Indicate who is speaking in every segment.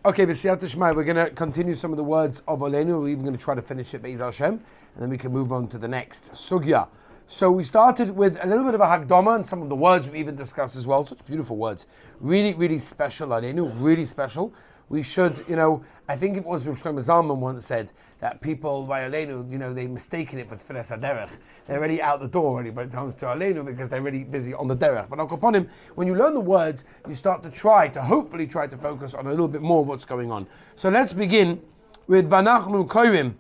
Speaker 1: Okay, B'siyat Shmai, we're going to continue some of the words of Oleinu. We're even going to try to finish it Be'ez Hashem, and then we can move on to the next sugya. So we started with a little bit of a Hagdama and some of the words we even discussed as well. Such beautiful words. Really, really special, Oleinu, really special. We should, I think it was Rav Shlomo Zalman once said that people by Oleinu, they mistaken it for Tfilas HaDerech. They're already out the door already when it comes to Oleinu because they're really busy on the Derech. But upon him, when you learn the words, you start to hopefully try to focus on a little bit more of what's going on. So let's begin with Vanachnu Koyrim.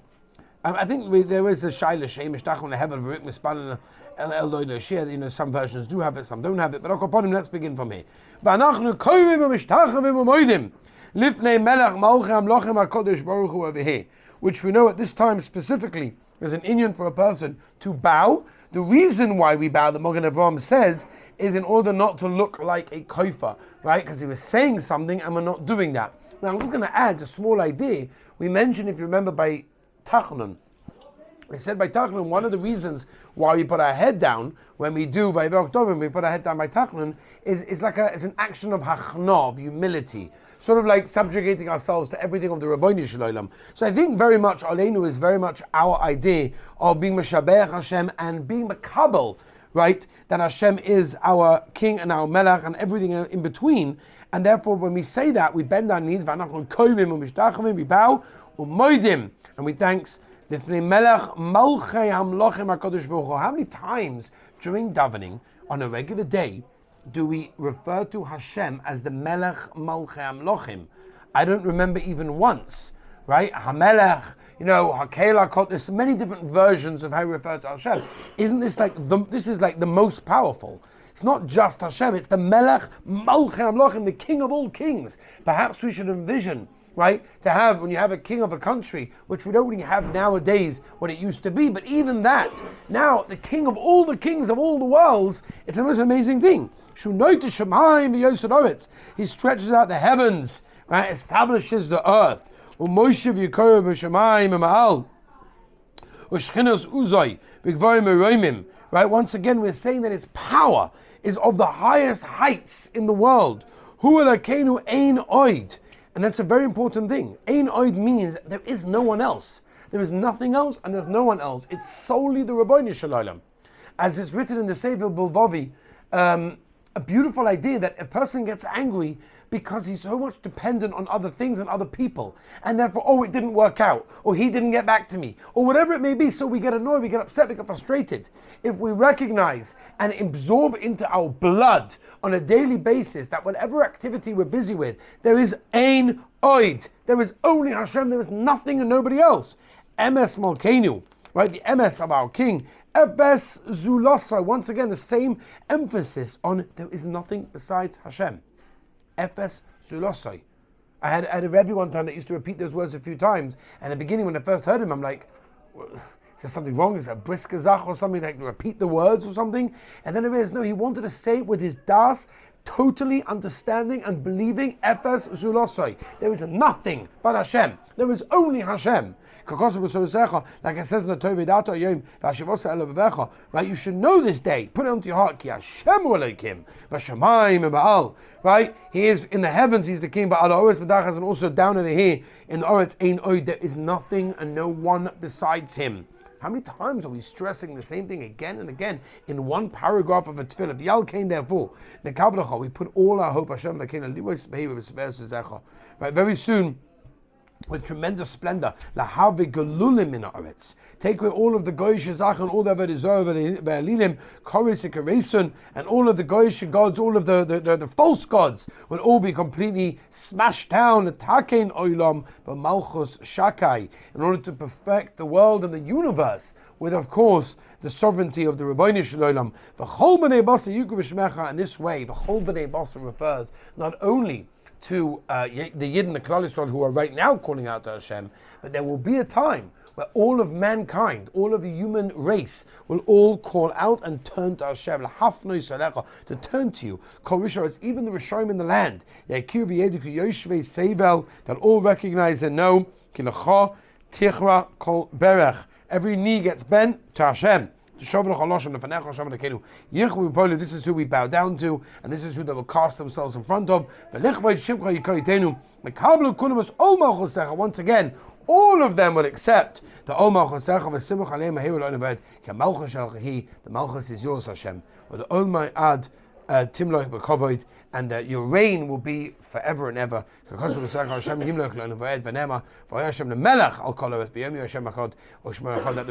Speaker 1: I think there is a Shaila Shemish Tachon Hevel V'Rik Mispan El Loida Shir. Some versions do have it, some don't have it. But upon him, let's begin from here. Vanachnu Koyrim V'Mishtachim V'Moidim. Lifnei Melech Malchei Amlochim HaKodesh Baruch Hu over here, which we know at this time specifically there's an inyan for a person to bow. The reason why we bow, the Magen Avraham says, is in order not to look like a kofer, right? Because he was saying something and we're not doing that. Now I'm just going to add a small idea. We mentioned, if you remember, by Tachnun. We said by Tachnun, one of the reasons why we put our head down when we do Vayvei Oktovim, we put our head down by Tachnun, is it's an action of hachna, of humility. Sort of like subjugating ourselves to everything of the Rabbeinu Shalom. So I think very much Oleinu is very much our idea of being Meshabeach Hashem and being Makabel, right? That Hashem is our King and our Melech and everything in between. And therefore when we say that, we bend our knees, we bow, u'moidim, and we thanks Lifnei Melech Malchei Hamlochim HaKadosh Baruch Hu. How many times during davening on a regular day do we refer to Hashem as the Melech Malchei Hamlochim? I don't remember even once, right? HaMelech, Hakel HaKot. There's many different versions of how we refer to Hashem. Isn't this this is like the most powerful? It's not just Hashem, it's the Melech Malchei Hamlochim, the King of all kings. Perhaps we should envision, right, to have, when you have a king of a country, which we don't really have nowadays what it used to be, but even that, now the king of all the kings of all the worlds, it's the most amazing thing. He stretches out the heavens, right, establishes the earth. Right, once again we're saying that his power is of the highest heights in the world. And that's a very important thing. Ein oid means there is no one else. There is nothing else and there's no one else. It's solely the Rabbeinu Shalom. As is written in the Sefer Bilvavi, a beautiful idea that a person gets angry because he's so much dependent on other things and other people. And therefore, it didn't work out, or he didn't get back to me, or whatever it may be. So we get annoyed, we get upset, we get frustrated. If we recognize and absorb into our blood on a daily basis that whatever activity we're busy with, there is ein oid. There is only Hashem, there is nothing and nobody else. Emes Malkeinu, right? The Emes of our King. Efes Zulasa, once again the same emphasis on there is nothing besides Hashem. Efes Zulasa. I had a Rebbe one time that used to repeat those words a few times, and at the beginning when I first heard him, I'm like, is there something wrong? Is it a briskazach or something, like repeat the words or something? And then I realized, no, he wanted to say it with his das, totally understanding and believing Efes Zulosoi. There is nothing but Hashem. There is only Hashem. Like it says in the Torah, right? You should know this day. Put it onto your heart. Ki Hashem Elokim, Vashamayim Ba'al. Right? He is in the heavens. He's the king. But and also down over here in the Oretz Ein Oid. There is nothing and no one besides him. How many times are we stressing the same thing again and again in one paragraph of a tefillah? V'yal kain therefore, nekavlecha, we put all our hope Hashem l'kein livois behiva v'severes. Right, very soon, with tremendous splendor, lahavi galulim in Oretz. Take away all of the goyish zachen, all the avodah ve'alilim, koris ikaresun, and all of the goyish gods, all of the false gods will all be completely smashed down. Takein oilam b'malchus shakai, in order to perfect the world and the universe with, of course, the sovereignty of the Rabbeinu Shalom. V'chol b'nei basa yikuv v'shmecha. And this way, v'chol b'nei basa refers not only to the Yid and the Klal Yisrael who are right now calling out to Hashem, but there will be a time where all of mankind, all of the human race, will all call out and turn to Hashem, to turn to you. It's even the Rishonim in the land, that all recognize and know, every knee gets bent to Hashem. This is who we bow down to, and this is who they will cast themselves in front of. Once again, all of them will accept the Malchus is yours, Hashem, or the Olmai Ad Timloich B'Kavod, and that your reign will be forever and ever. That the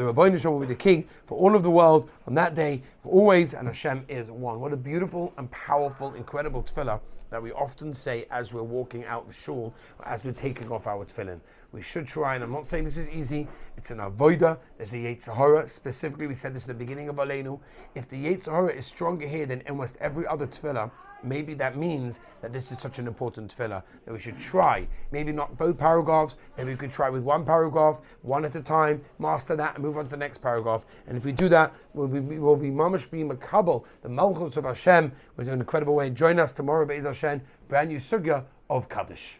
Speaker 1: Rebbeinu Shalom will be the king for all of the world on that day, for always, and Hashem is one. What a beautiful and powerful, incredible tefillah that we often say as we're walking out of shul, or as we're taking off our tefillin. We should try, and I'm not saying this is easy, it's an avodah, there's a Yetzer Hara. Specifically, we said this at the beginning of Oleinu. If the Yetzer Hara is stronger here than almost every other tefillah, maybe that means that this is such an important tefillah that we should try. Maybe not both paragraphs, maybe we could try with one paragraph, one at a time, master that, and move on to the next paragraph. And if we do that, we'll be mamash being makabel, the Malchus of Hashem, which is an incredible way. Join us tomorrow, Be'ez Hashem, brand new sugya of Kaddish.